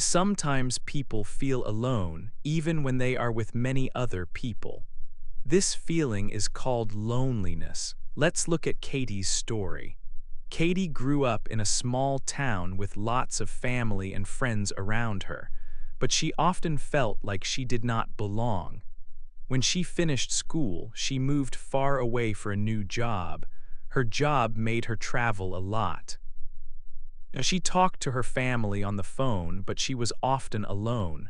Sometimes people feel alone even when they are with many other people. This feeling is called loneliness. Let's look at Katie's story. Katie grew up in a small town with lots of family and friends around her, but she often felt like she did not belong. When she finished school, she moved far away for a new job. Her job made her travel a lot. She talked to her family on the phone, but she was often alone.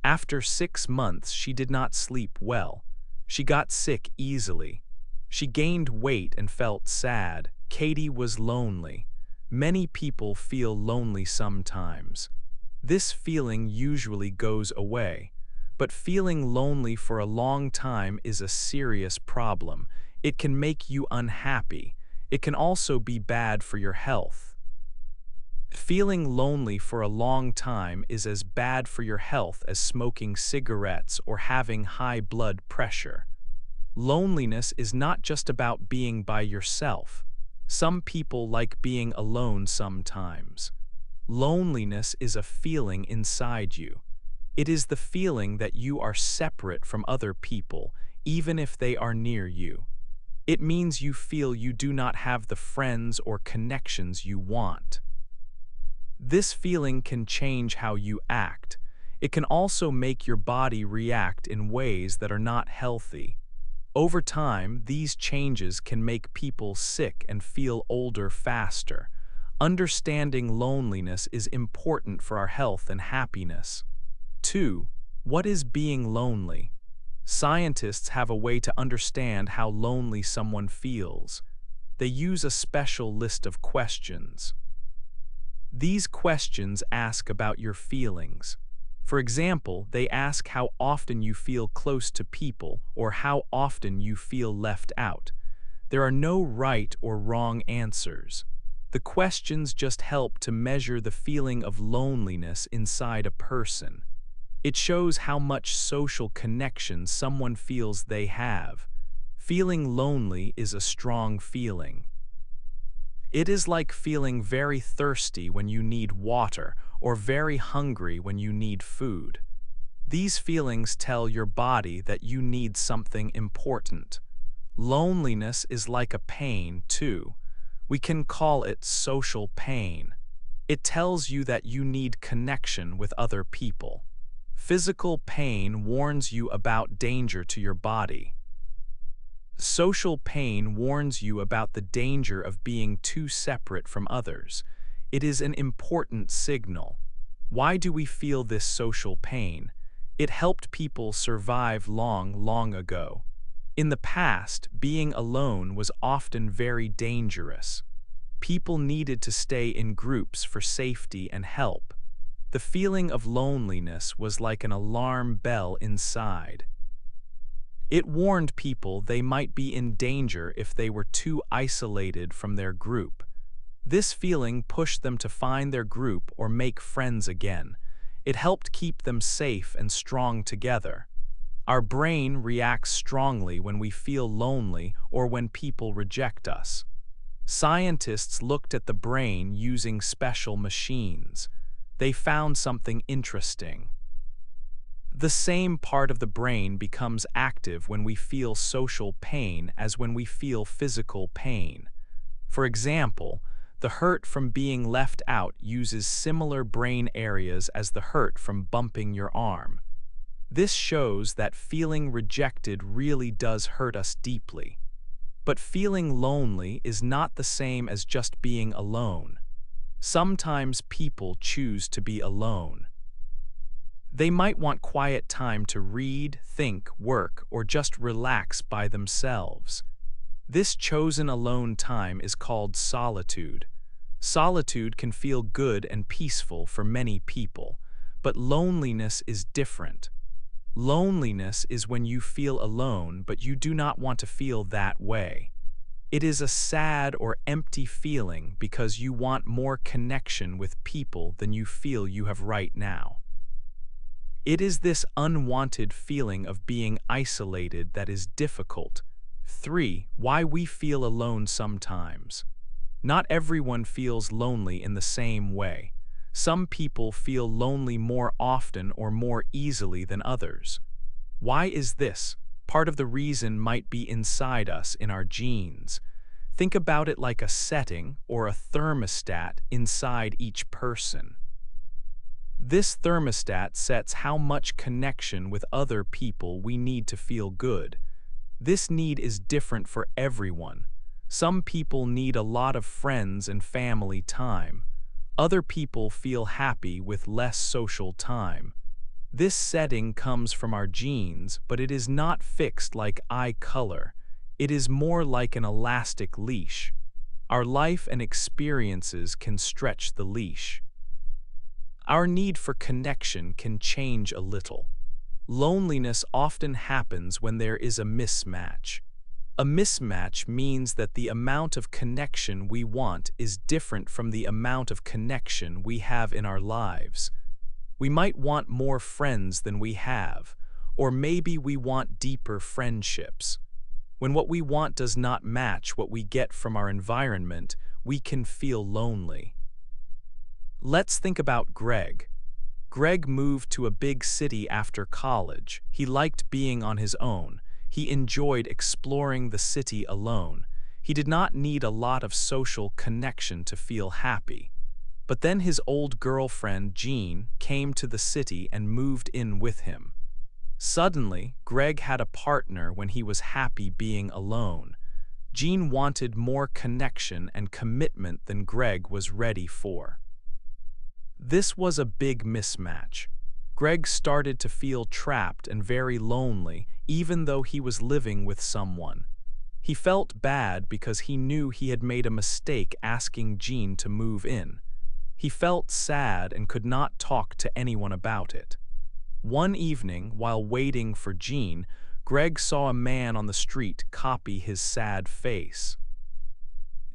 After 6 months, she did not sleep well. She got sick easily. She gained weight and felt sad. Katie was lonely. Many people feel lonely sometimes. This feeling usually goes away, but feeling lonely for a long time is a serious problem. It can make you unhappy. It can also be bad for your health. Feeling lonely for a long time is as bad for your health as smoking cigarettes or having high blood pressure. Loneliness is not just about being by yourself. Some people like being alone sometimes. Loneliness is a feeling inside you. It is the feeling that you are separate from other people, even if they are near you. It means you feel you do not have the friends or connections you want. This feeling can change how you act. It can also make your body react in ways that are not healthy. Over time, these changes can make people sick and feel older faster. Understanding loneliness is important for our health and happiness. 2. What is being lonely? Scientists have a way to understand how lonely someone feels. They use a special list of questions. These questions ask about your feelings. For example, they ask how often you feel close to people or how often you feel left out. There are no right or wrong answers. The questions just help to measure the feeling of loneliness inside a person. It shows how much social connection someone feels they have. Feeling lonely is a strong feeling. It is like feeling very thirsty when you need water or very hungry when you need food. These feelings tell your body that you need something important. Loneliness is like a pain, too. We can call it social pain. It tells you that you need connection with other people. Physical pain warns you about danger to your body. Social pain warns you about the danger of being too separate from others. It is an important signal. Why do we feel this social pain? It helped people survive long ago. In the past, being alone was often very dangerous. People needed to stay in groups for safety and help. The feeling of loneliness was like an alarm bell inside. It warned people they might be in danger if they were too isolated from their group. This feeling pushed them to find their group or make friends again. It helped keep them safe and strong together. Our brain reacts strongly when we feel lonely or when people reject us. Scientists looked at the brain using special machines. They found something interesting. The same part of the brain becomes active when we feel social pain as when we feel physical pain. For example, the hurt from being left out uses similar brain areas as the hurt from bumping your arm. This shows that feeling rejected really does hurt us deeply. But feeling lonely is not the same as just being alone. Sometimes people choose to be alone. They might want quiet time to read, think, work, or just relax by themselves. This chosen alone time is called solitude. Solitude can feel good and peaceful for many people, but loneliness is different. Loneliness is when you feel alone, but you do not want to feel that way. It is a sad or empty feeling because you want more connection with people than you feel you have right now. It is this unwanted feeling of being isolated that is difficult. 3. Why we feel alone sometimes. Not everyone feels lonely in the same way. Some people feel lonely more often or more easily than others. Why is this? Part of the reason might be inside us in our genes. Think about it like a setting or a thermostat inside each person. This thermostat sets how much connection with other people we need to feel good. This need is different for everyone. Some people need a lot of friends and family time. Other people feel happy with less social time. This setting comes from our genes, but it is not fixed like eye color. It is more like an elastic leash. Our life and experiences can stretch the leash. Our need for connection can change a little. Loneliness often happens when there is a mismatch. A mismatch means that the amount of connection we want is different from the amount of connection we have in our lives. We might want more friends than we have, or maybe we want deeper friendships. When what we want does not match what we get from our environment, we can feel lonely. Let's think about Greg. Greg moved to a big city after college. He liked being on his own. He enjoyed exploring the city alone. He did not need a lot of social connection to feel happy. But then his old girlfriend, Jean, came to the city and moved in with him. Suddenly, Greg had a partner when he was happy being alone. Jean wanted more connection and commitment than Greg was ready for. This was a big mismatch. Greg started to feel trapped and very lonely, even though he was living with someone. He felt bad because he knew he had made a mistake asking Jean to move in. He felt sad and could not talk to anyone about it. One evening, while waiting for Jean, Greg saw a man on the street copy his sad face.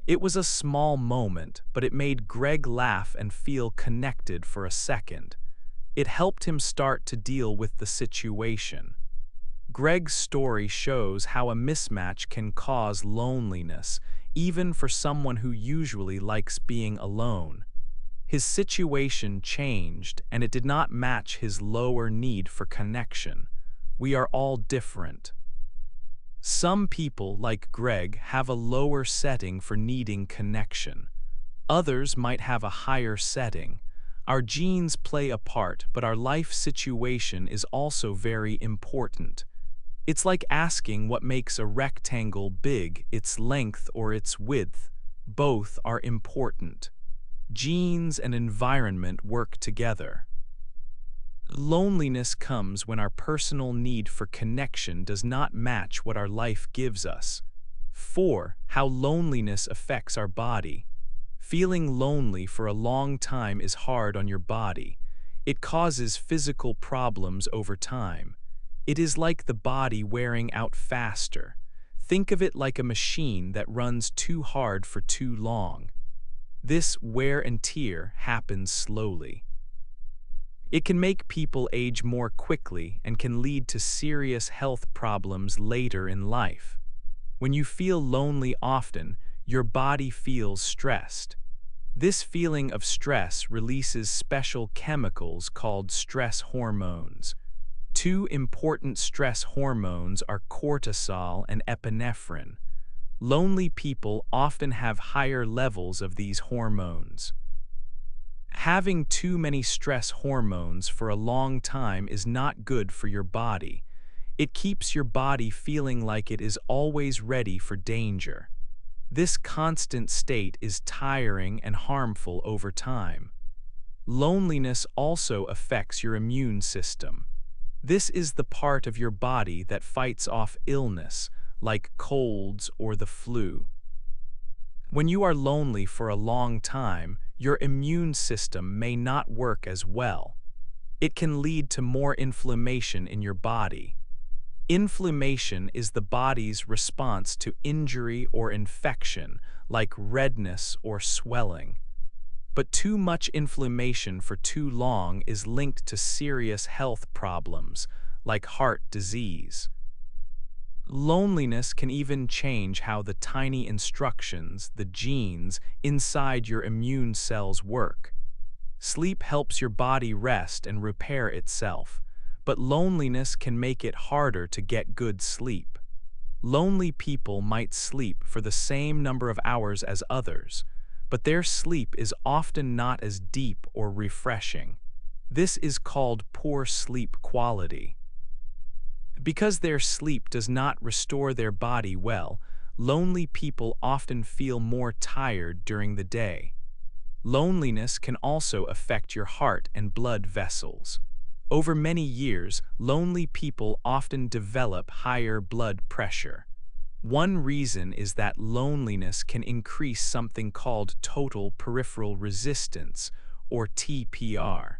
It was a small moment, but it made Greg laugh and feel connected for a second. It helped him start to deal with the situation. Greg's story shows how a mismatch can cause loneliness, even for someone who usually likes being alone. His situation changed, and it did not match his lower need for connection. We are all different. Some people, like Greg, have a lower setting for needing connection. Others might have a higher setting. Our genes play a part, but our life situation is also very important. It's like asking what makes a rectangle big, its length or its width. Both are important. Genes and environment work together. Loneliness comes when our personal need for connection does not match what our life gives us. 4. How loneliness affects our body. Feeling lonely for a long time is hard on your body. It causes physical problems over time. It is like the body wearing out faster. Think of it like a machine that runs too hard for too long. This wear and tear happens slowly. It can make people age more quickly and can lead to serious health problems later in life. When you feel lonely often, your body feels stressed. This feeling of stress releases special chemicals called stress hormones. Two important stress hormones are cortisol and epinephrine. Lonely people often have higher levels of these hormones. Having too many stress hormones for a long time is not good for your body. It keeps your body feeling like it is always ready for danger. This constant state is tiring and harmful over time. Loneliness also affects your immune system. This is the part of your body that fights off illness, like colds or the flu. When you are lonely for a long time, your immune system may not work as well. It can lead to more inflammation in your body. Inflammation is the body's response to injury or infection, like redness or swelling. But too much inflammation for too long is linked to serious health problems, like heart disease. Loneliness can even change how the tiny instructions, the genes, inside your immune cells work. Sleep helps your body rest and repair itself, but loneliness can make it harder to get good sleep. Lonely people might sleep for the same number of hours as others, but their sleep is often not as deep or refreshing. This is called poor sleep quality. Because their sleep does not restore their body well, lonely people often feel more tired during the day. Loneliness can also affect your heart and blood vessels. Over many years, lonely people often develop higher blood pressure. One reason is that loneliness can increase something called total peripheral resistance, or TPR.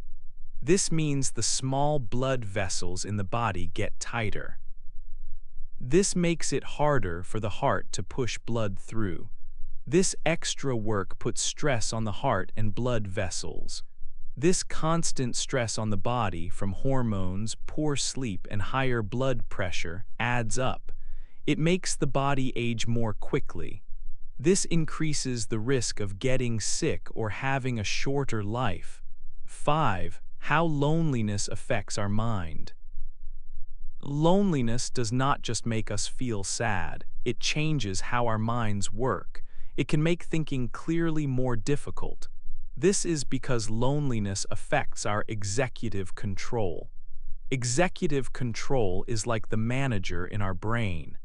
This means the small blood vessels in the body get tighter. This makes it harder for the heart to push blood through. This extra work puts stress on the heart and blood vessels. This constant stress on the body from hormones, poor sleep, and higher blood pressure adds up. It makes the body age more quickly. This increases the risk of getting sick or having a shorter life. 5. How loneliness affects our mind. Loneliness does not just make us feel sad, it changes how our minds work. It can make thinking clearly more difficult. This is because loneliness affects our executive control. Executive control is like the manager in our brain.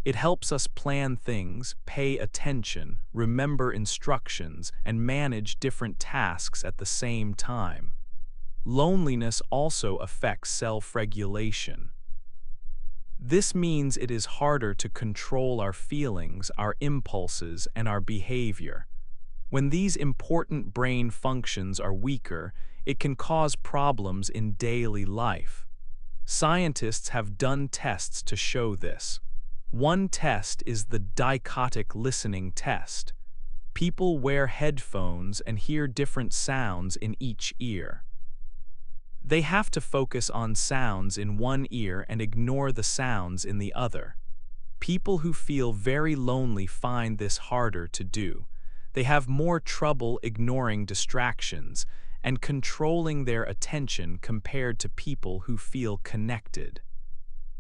It helps us plan things, pay attention, remember instructions, and manage different tasks at the same time. Loneliness also affects self-regulation. This means it is harder to control our feelings, our impulses, and our behavior. When these important brain functions are weaker, it can cause problems in daily life. Scientists have done tests to show this. One test is the dichotic listening test. People wear headphones and hear different sounds in each ear. They have to focus on sounds in one ear and ignore the sounds in the other. People who feel very lonely find this harder to do. They have more trouble ignoring distractions and controlling their attention compared to people who feel connected.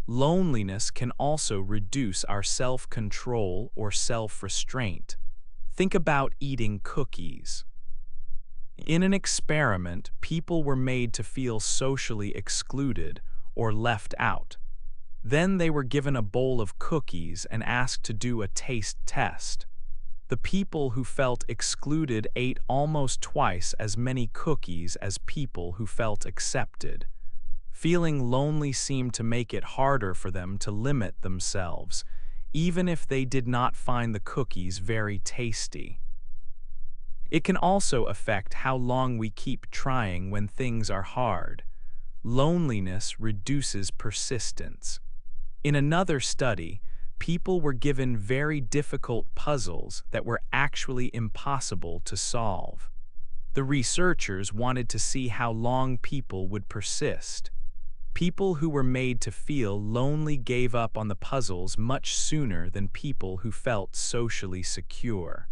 Loneliness can also reduce our self-control or self-restraint. Think about eating cookies. In an experiment, people were made to feel socially excluded or left out. Then they were given a bowl of cookies and asked to do a taste test. The people who felt excluded ate almost twice as many cookies as people who felt accepted. Feeling lonely seemed to make it harder for them to limit themselves, even if they did not find the cookies very tasty. It can also affect how long we keep trying when things are hard. Loneliness reduces persistence. In another study, people were given very difficult puzzles that were actually impossible to solve. The researchers wanted to see how long people would persist. People who were made to feel lonely gave up on the puzzles much sooner than people who felt socially secure.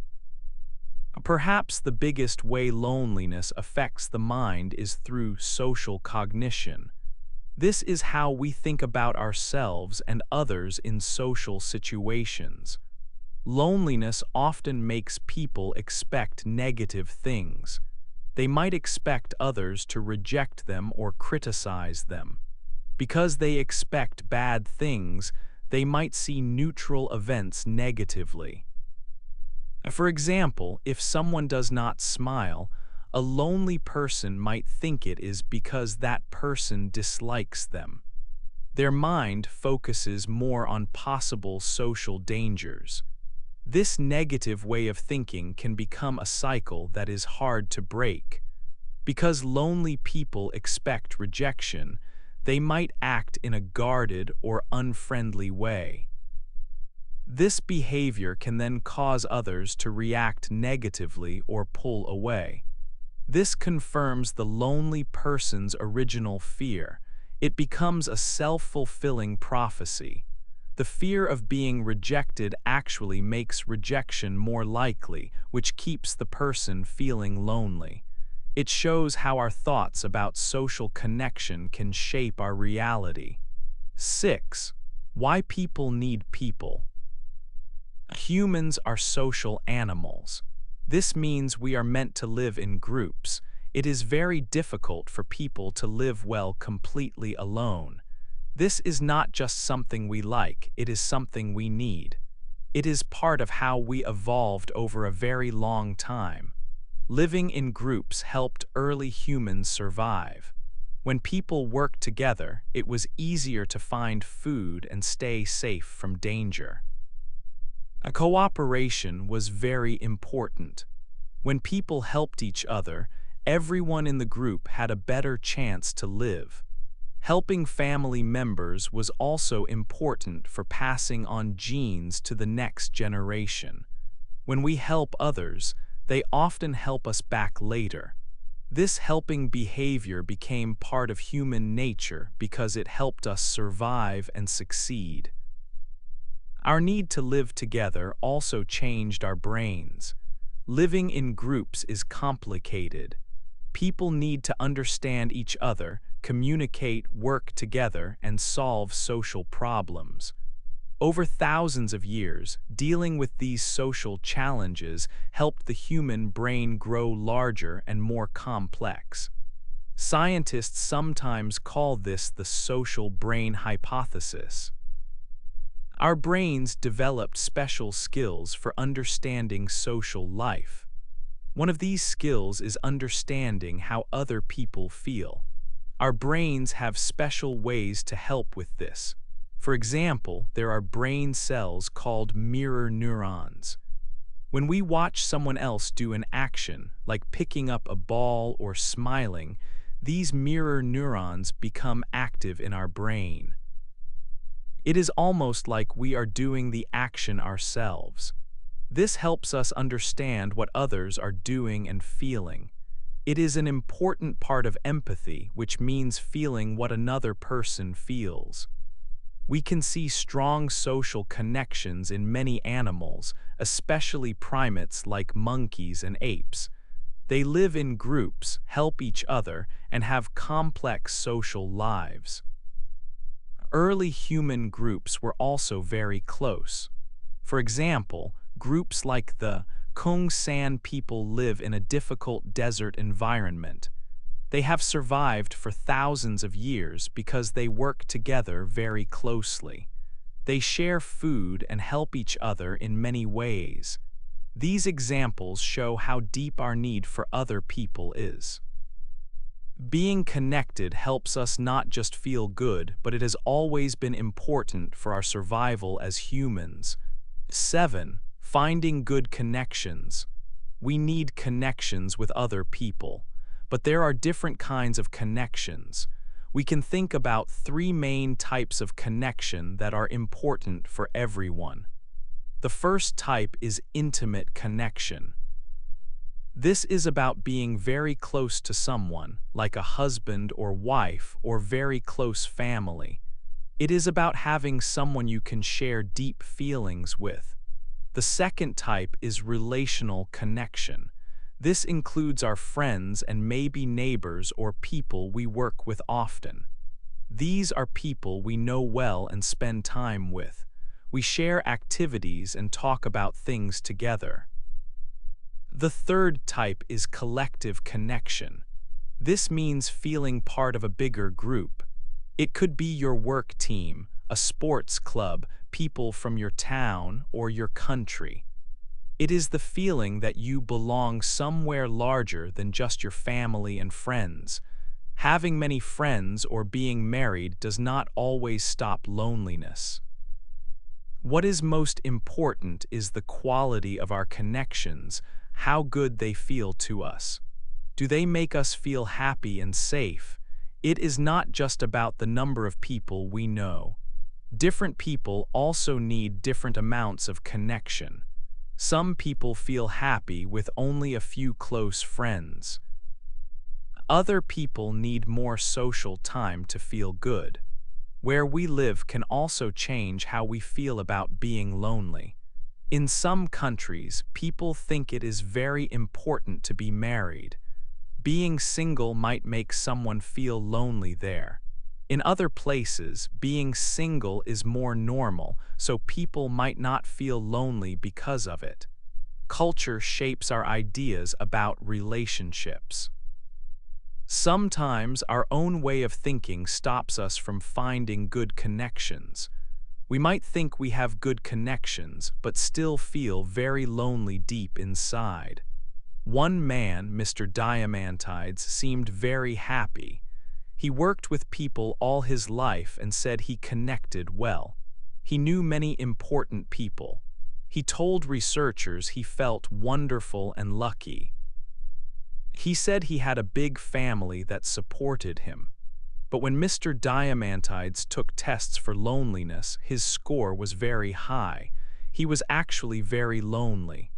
Perhaps the biggest way loneliness affects the mind is through social cognition. This is how we think about ourselves and others in social situations. Loneliness often makes people expect negative things. They might expect others to reject them or criticize them. Because they expect bad things, they might see neutral events negatively. For example, if someone does not smile, a lonely person might think it is because that person dislikes them. Their mind focuses more on possible social dangers. This negative way of thinking can become a cycle that is hard to break. Because lonely people expect rejection, they might act in a guarded or unfriendly way. This behavior can then cause others to react negatively or pull away. This confirms the lonely person's original fear. It becomes a self-fulfilling prophecy. The fear of being rejected actually makes rejection more likely, which keeps the person feeling lonely. It shows how our thoughts about social connection can shape our reality. 6. Why people need people. Humans are social animals. This means we are meant to live in groups. It is very difficult for people to live well completely alone. This is not just something we like, it is something we need. It is part of how we evolved over a very long time. Living in groups helped early humans survive. When people worked together, it was easier to find food and stay safe from danger. A cooperation was very important. When people helped each other, everyone in the group had a better chance to live. Helping family members was also important for passing on genes to the next generation. When we help others, they often help us back later. This helping behavior became part of human nature because it helped us survive and succeed. Our need to live together also changed our brains. Living in groups is complicated. People need to understand each other, communicate, work together, and solve social problems. Over thousands of years, dealing with these social challenges helped the human brain grow larger and more complex. Scientists sometimes call this the social brain hypothesis. Our brains developed special skills for understanding social life. One of these skills is understanding how other people feel. Our brains have special ways to help with this. For example, there are brain cells called mirror neurons. When we watch someone else do an action, like picking up a ball or smiling, these mirror neurons become active in our brain. It is almost like we are doing the action ourselves. This helps us understand what others are doing and feeling. It is an important part of empathy, which means feeling what another person feels. We can see strong social connections in many animals, especially primates like monkeys and apes. They live in groups, help each other, and have complex social lives. Early human groups were also very close. For example, groups like the Kung San people live in a difficult desert environment. They have survived for thousands of years because they work together very closely. They share food and help each other in many ways. These examples show how deep our need for other people is. Being connected helps us not just feel good, but it has always been important for our survival as humans. 7. Finding good connections. We need connections with other people. But there are different kinds of connections. We can think about 3 main types of connection that are important for everyone. The first type is intimate connection. This is about being very close to someone, like a husband or wife or very close family. It is about having someone you can share deep feelings with. The second type is relational connection. This includes our friends and maybe neighbors or people we work with often. These are people we know well and spend time with. We share activities and talk about things together. The third type is collective connection. This means feeling part of a bigger group. It could be your work team, a sports club, people from your town, or your country. It is the feeling that you belong somewhere larger than just your family and friends. Having many friends or being married does not always stop loneliness. What is most important is the quality of our connections, how good they feel to us. Do they make us feel happy and safe? It is not just about the number of people we know. Different people also need different amounts of connection. Some people feel happy with only a few close friends. Other people need more social time to feel good. Where we live can also change how we feel about being lonely. In some countries, people think it is very important to be married. Being single might make someone feel lonely there. In other places, being single is more normal, so people might not feel lonely because of it. Culture shapes our ideas about relationships. Sometimes our own way of thinking stops us from finding good connections. We might think we have good connections, but still feel very lonely deep inside. One man, Mr. Diamantides, seemed very happy. He worked with people all his life and said he connected well. He knew many important people. He told researchers he felt wonderful and lucky. He said he had a big family that supported him. But when Mr. Diamantides took tests for loneliness, his score was very high. He was actually very lonely.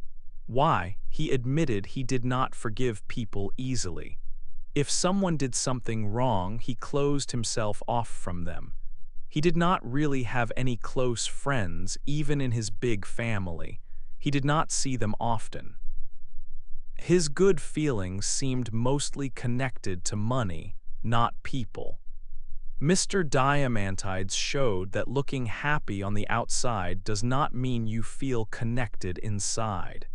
Why? He admitted he did not forgive people easily. If someone did something wrong, he closed himself off from them. He did not really have any close friends, even in his big family. He did not see them often. His good feelings seemed mostly connected to money, not people. Mr. Diamantides showed that looking happy on the outside does not mean you feel connected inside.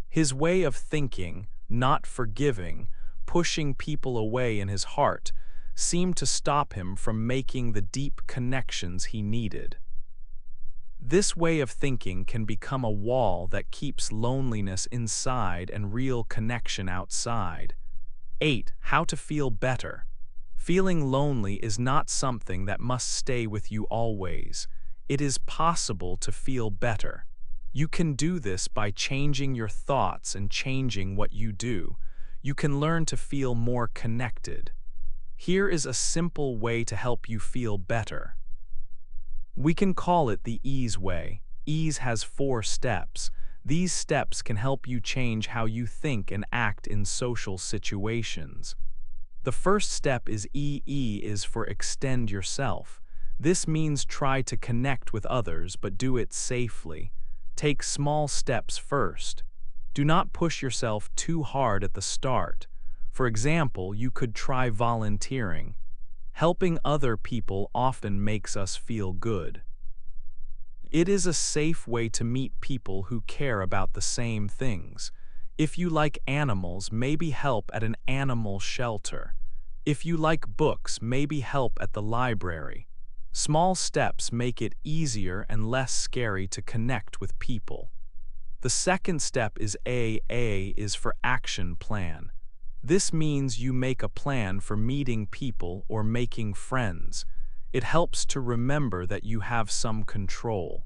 His way of thinking, not forgiving, pushing people away in his heart, seemed to stop him from making the deep connections he needed. This way of thinking can become a wall that keeps loneliness inside and real connection outside. 8. How to feel better. Feeling lonely is not something that must stay with you always. It is possible to feel better. You can do this by changing your thoughts and changing what you do. You can learn to feel more connected. Here is a simple way to help you feel better. We can call it the ease way. Ease has 4 steps. These steps can help you change how you think and act in social situations. The first step is E is for extend yourself. This means try to connect with others, but do it safely. Take small steps first. Do not push yourself too hard at the start. For example, you could try volunteering. Helping other people often makes us feel good. It is a safe way to meet people who care about the same things. If you like animals, maybe help at an animal shelter. If you like books, maybe help at the library. Small steps make it easier and less scary to connect with people. The second step is A is for action plan. This means you make a plan for meeting people or making friends. It helps to remember that you have some control.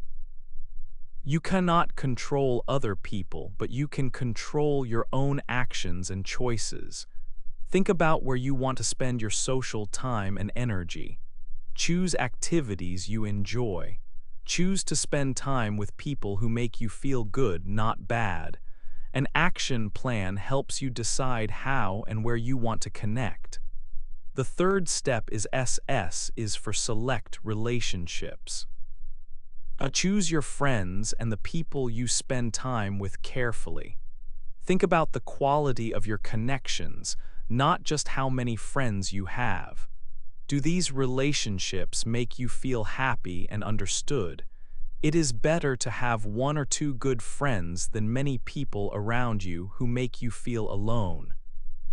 You cannot control other people, but you can control your own actions and choices. Think about where you want to spend your social time and energy. Choose activities you enjoy. Choose to spend time with people who make you feel good, not bad. An action plan helps you decide how and where you want to connect. The third step is is for select relationships. Choose your friends and the people you spend time with carefully. Think about the quality of your connections, not just how many friends you have. Do these relationships make you feel happy and understood? It is better to have 1 or 2 good friends than many people around you who make you feel alone.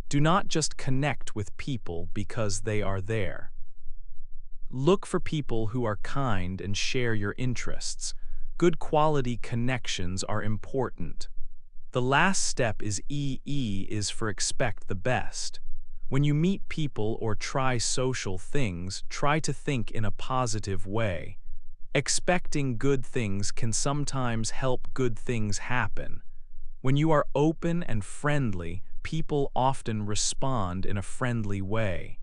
Do not just connect with people because they are there. Look for people who are kind and share your interests. Good quality connections are important. The last step is is for expect the best. When you meet people or try social things, try to think in a positive way. Expecting good things can sometimes help good things happen. When you are open and friendly, people often respond in a friendly way.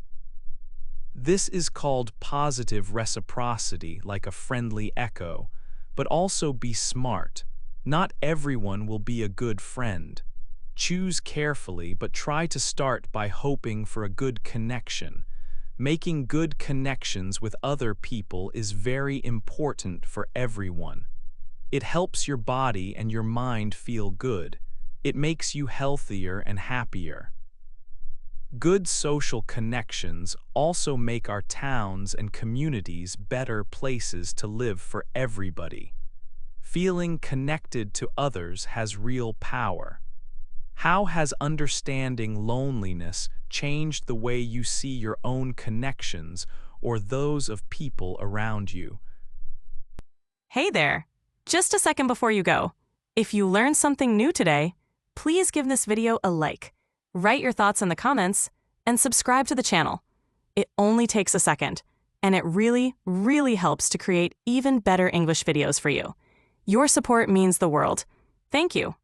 This is called positive reciprocity, like a friendly echo, but also be smart. Not everyone will be a good friend. Choose carefully, but try to start by hoping for a good connection. Making good connections with other people is very important for everyone. It helps your body and your mind feel good. It makes you healthier and happier. Good social connections also make our towns and communities better places to live for everybody. Feeling connected to others has real power. How has understanding loneliness changed the way you see your own connections or those of people around you? Hey there! Just a second before you go. If you learned something new today, please give this video a like, write your thoughts in the comments, and subscribe to the channel. It only takes a second, and it really, really helps to create even better English videos for you. Your support means the world. Thank you.